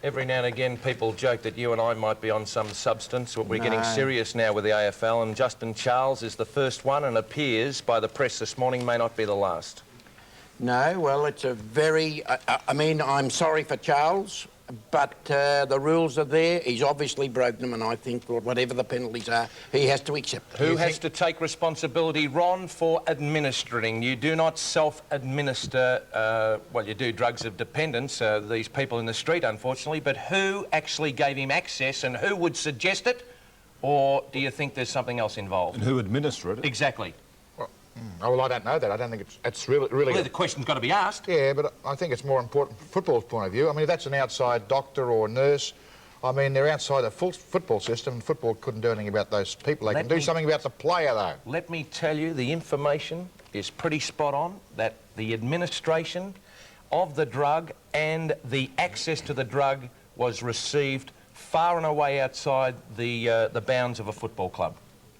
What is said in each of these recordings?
Every now and again, people joke that you and I might be on some substance, but we're getting serious now with the AFL, and Justin Charles is the first one and appears by the press this morning may not be the last. No, well, it's a very... I mean, I'm sorry for Charles, but the rules are there. He's obviously broken them, and I think whatever the penalties are, he has to accept them. Who has to take responsibility, Ron, for administering? You do not self-administer, well, you do drugs of dependence, these people in the street, unfortunately, but who actually gave him access and who would suggest it? Or do you think there's something else involved? And who administered it? Exactly. Well, I don't know that. I don't think it's really... Well, the question's got to be asked. Yeah, but I think it's more important from football's point of view. I mean, if that's an outside doctor or nurse, I mean, they're outside the full football system, and football couldn't do anything about those people. They can do something about the player, though. Let me tell you, the information is pretty spot on, that the administration of the drug and the access to the drug was received far and away outside the bounds of a football club.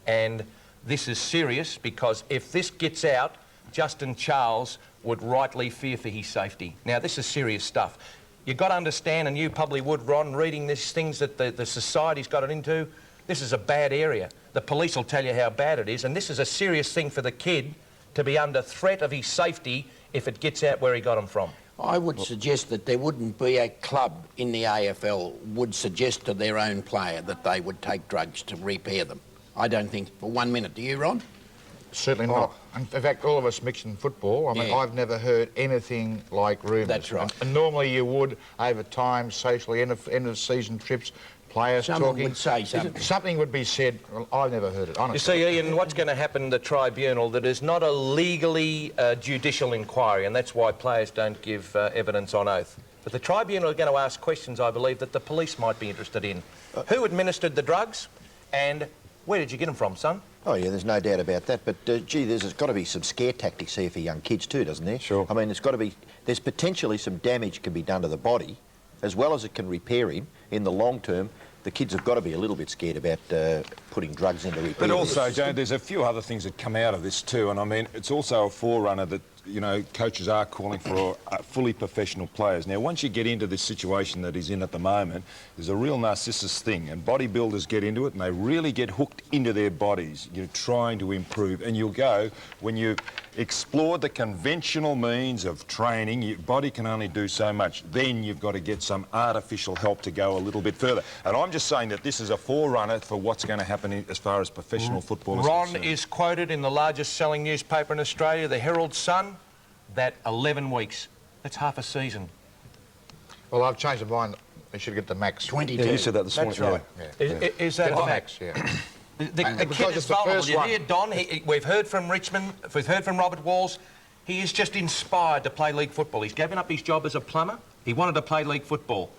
And this is serious, because if this gets out, Justin Charles would rightly fear for his safety. Now, this is serious stuff. You've got to understand, and you probably would, Ron, reading these things that the society's got it into, this is a bad area. The police will tell you how bad it is, and this is a serious thing for the kid to be under threat of his safety if it gets out where he got him from. I would suggest that there wouldn't be a club in the AFL would suggest to their own player that they would take drugs to repair them. I don't think for 1 minute. Do you, Ron? Certainly not. In fact, all of us mixed in football. I mean, I've never heard anything like rumours. That's right. And normally you would, over time, socially, end of season trips, players Someone talking. would say something. Something would be said. Well, I've never heard it, honestly. You see, Ian, what's going to happen in the tribunal, that is not a legally judicial inquiry, and that's why players don't give evidence on oath. But the tribunal are going to ask questions, I believe, that the police might be interested in. Who administered the drugs, and where did you get them from, son? Oh, yeah, there's no doubt about that. But, gee, there's got to be some scare tactics here for young kids too, doesn't there? Sure. I mean, there's potentially some damage can be done to the body, as well as it can repair him in the long term. The kids have got to be a little bit scared about putting drugs into repair. But also, Joe, there's a few other things that come out of this too, and I mean, it's also a forerunner that, you know, coaches are calling for fully professional players. Now, once you get into this situation that he's in at the moment, there's a real narcissist thing, and bodybuilders get into it, and they really get hooked into their bodies. You're trying to improve, and you'll go, when you explore the conventional means of training, your body can only do so much. Then you've got to get some artificial help to go a little bit further. And I'm just saying that this is a forerunner for what's going to happen as far as professional football is concerned. Ron is quoted in the largest selling newspaper in Australia, the Herald Sun, that 11 weeks. That's half a season. Well, I've changed my mind. They should get the max. 22. Yeah, you said that this morning. That's right. Yeah. Is that Get the right? max, yeah. The kid is vulnerable. You hear Don, we've heard from Richmond, we've heard from Robert Walls. He is just inspired to play league football. He's given up his job as a plumber. He wanted to play league football.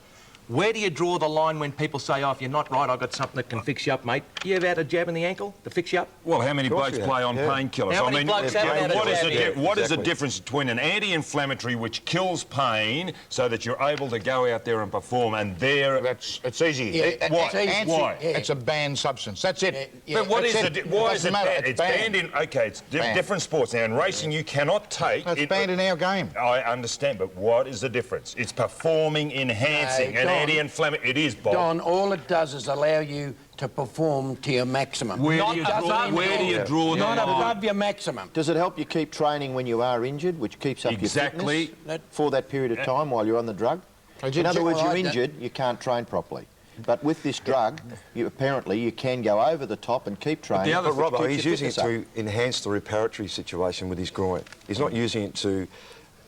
Where do you draw the line when people say, oh, if you're not right, I've got something that can fix you up, mate? You ever had a jab in the ankle to fix you up? Well, how many blokes play on painkillers? How many blokes have had a jab? What is the difference between an anti-inflammatory which kills pain so that you're able to go out there and perform, and It's easy. Yeah, Why? it's easy. Why? Yeah. It's a banned substance. That's it. Yeah. But what is That's it? Why is it matter. banned? It's banned in... OK, it's different sports. Now, in racing, you cannot take... It's banned in our game. I understand, but what is the difference? It's performing enhancing, an anti-inflammatory... It is, Bob. Don, all it does is allow you to perform to your maximum. Where do you draw the Not line? above your maximum. Does it help you keep training when you are injured, which keeps up your fitness for that period of time while you're on the drug? In other words, you're injured, you can't train properly. But with this drug, apparently you can go over the top and keep training. But Robbo, he's using it to enhance the reparatory situation with his groin. He's not using it to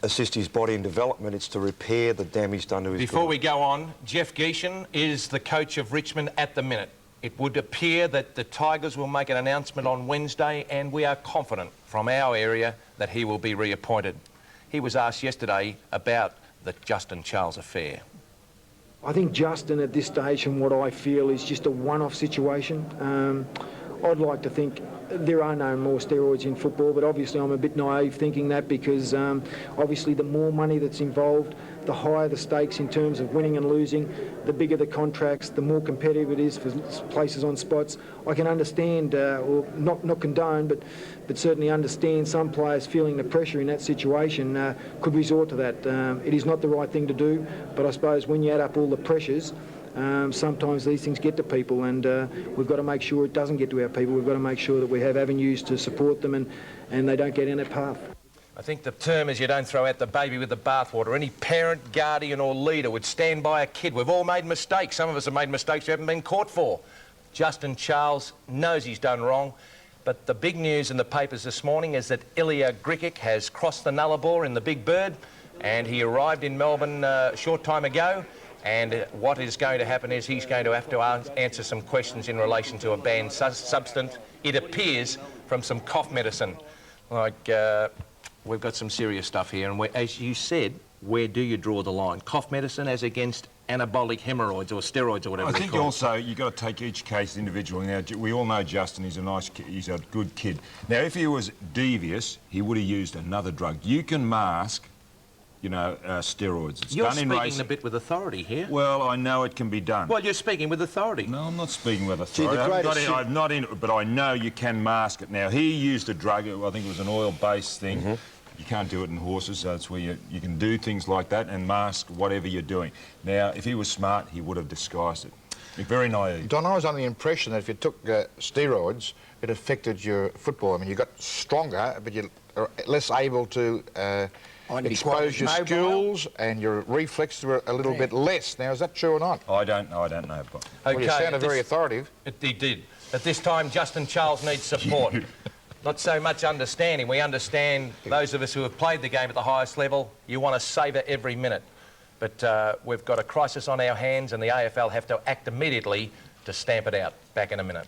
assist his body in development, it's to repair the damage done to his Before groin. we go on, Jeff Geeshan is the coach of Richmond at the minute. It would appear that the Tigers will make an announcement on Wednesday, and we are confident from our area that he will be reappointed. He was asked yesterday about the Justin Charles affair. I think Justin at this stage, and what I feel is just a one-off situation. I'd like to think there are no more steroids in football, but obviously I'm a bit naive thinking that, because obviously the more money that's involved, the higher the stakes in terms of winning and losing, the bigger the contracts, the more competitive it is for places on spots. I can understand, or not condone, but certainly understand some players feeling the pressure in that situation could resort to that. It is not the right thing to do, but I suppose when you add up all the pressures, sometimes these things get to people, and we've got to make sure it doesn't get to our people. We've got to make sure that we have avenues to support them and they don't get in that path. I think the term is you don't throw out the baby with the bathwater. Any parent, guardian or leader would stand by a kid. We've all made mistakes. Some of us have made mistakes we haven't been caught for. Justin Charles knows he's done wrong, but the big news in the papers this morning is that Ilya Grikic has crossed the Nullarbor in the Big Bird, and he arrived in Melbourne a short time ago. And what is going to happen is he's going to have to answer some questions in relation to a banned substance, it appears, from some cough medicine. Like, we've got some serious stuff here, and as you said, where do you draw the line? Cough medicine as against anabolic hemorrhoids or steroids or whatever. I think also you've got to take each case individually. Now, we all know Justin, he's a nice kid, he's a good kid. Now, if he was devious, he would have used another drug. You can mask, you know, steroids. It's You're done in speaking racing. a bit with authority here. Well, I know it can be done. Well, you're speaking with authority. No, I'm not speaking with Gee, authority. the greatest I'm not in it, but I know you can mask it. Now, he used a drug, I think it was an oil-based thing. You can't do it in horses, so it's where you can do things like that and mask whatever you're doing. Now, if he was smart, he would have disguised it. Very naive. Don, I was under the impression that if you took steroids, it affected your football. I mean, you got stronger, but you're less able to expose your skills, and your reflexes were a little bit less. Now, is that true or not? I don't know, Bob. Well, you sounded very authoritative. He did. At this time, Justin Charles needs support. Not so much understanding. We understand, those of us who have played the game at the highest level, you want to savour every minute. But we've got a crisis on our hands, and the AFL have to act immediately to stamp it out. Back in a minute.